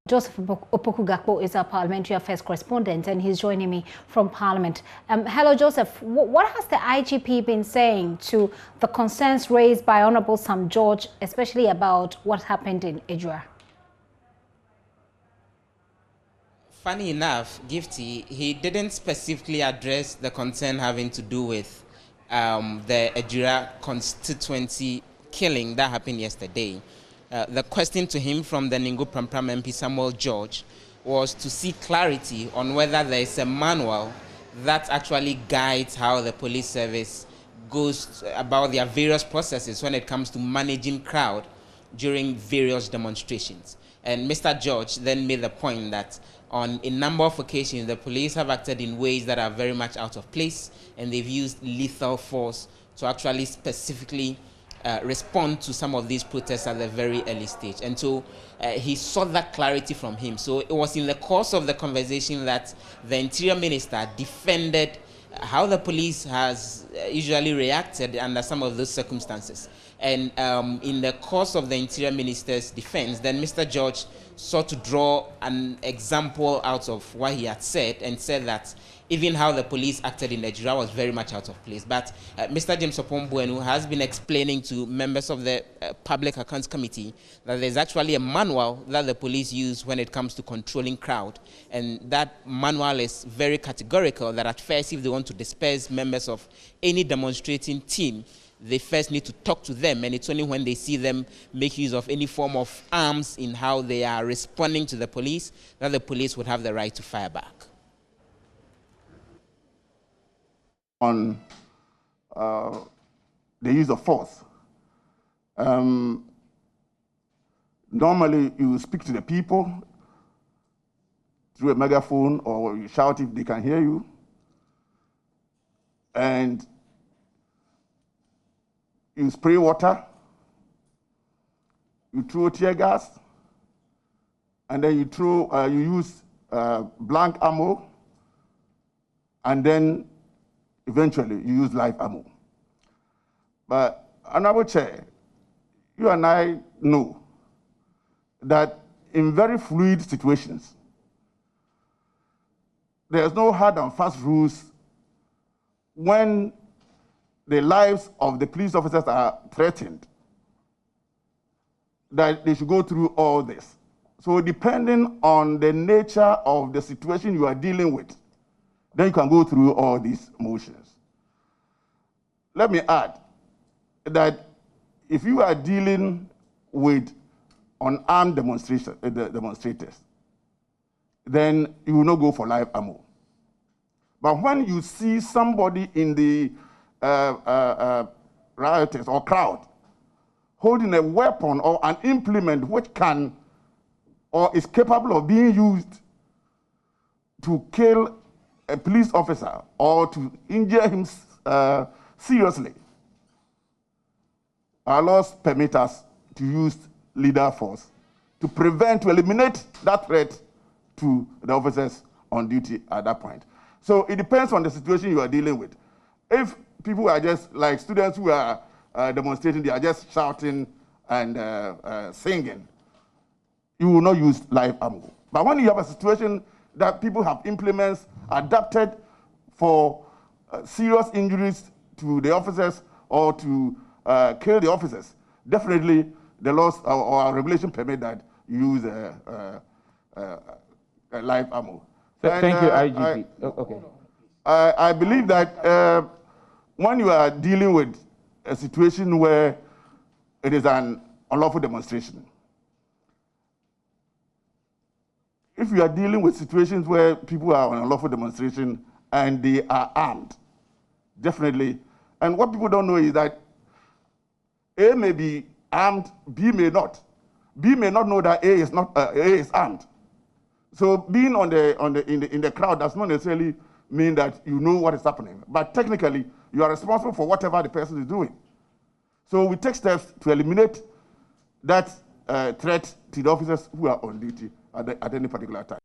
Joseph Opoku-Gakpo is our parliamentary affairs correspondent, and he's joining me from Parliament. Hello, Joseph. What has the IGP been saying to the concerns raised by Honourable Sam George, especially about what happened in Ejura? Funny enough, Gifty, he didn't specifically address the concern having to do with the Ejura constituency killing that happened yesterday. The question to him from the Ningo Prampram MP Samuel George was to seek clarity on whether there is a manual that actually guides how the police service goes about their various processes when it comes to managing crowd during various demonstrations. And Mr. George then made the point that on a number of occasions, the police have acted in ways that are very much out of place, and they've used lethal force to actually specifically respond to some of these protests at the very early stage. And so he sought that clarity from him. So it was in the course of the conversation that the Interior Minister defended how the police has usually reacted under some of those circumstances. And in the course of the Interior Minister's defense, then Mr. George sought to draw an example out of what he had said, and said that even how the police acted in Ejura was very much out of place. But Mr. James Opombuenu has been explaining to members of the Public Accounts Committee that there's actually a manual that the police use when it comes to controlling crowd. And that manual is very categorical that at first, if they want to disperse members of any demonstrating team, they first need to talk to them, and it's only when they see them make use of any form of arms in how they are responding to the police that the police would have the right to fire back. On the use of force, normally you speak to the people through a megaphone, or you shout if they can hear you, and you spray water, you throw tear gas, and then you use blank ammo, and then eventually you use live ammo. But Honorable Chair, you and I know that in very fluid situations, there's no hard and fast rules when the lives of the police officers are threatened, that they should go through all this. So depending on the nature of the situation you are dealing with, then you can go through all these motions. Let me add that if you are dealing with unarmed demonstrators, then you will not go for live ammo. But when you see somebody in the rioters or crowd holding a weapon or an implement which can or is capable of being used to kill a police officer or to injure him seriously, our laws permit us to use lethal force to eliminate that threat to the officers on duty at that point. So it depends on the situation you are dealing with. If people are just like students who are demonstrating, they are just shouting and singing, you will not use live ammo. But when you have a situation that people have implements adapted for serious injuries to the officers or to kill the officers, definitely the laws or our regulation permit that you use live ammo. Thank you, IGP. Okay. I believe that when you are dealing with a situation where it is an unlawful demonstration, if you are dealing with situations where people are on unlawful demonstration and they are armed, definitely, and what people don't know is that A may be armed, B may not. B may not know that A is armed. So being in the crowd does not necessarily mean that you know what is happening. But technically, you are responsible for whatever the person is doing. So we take steps to eliminate that threat to the officers who are on duty at any particular time.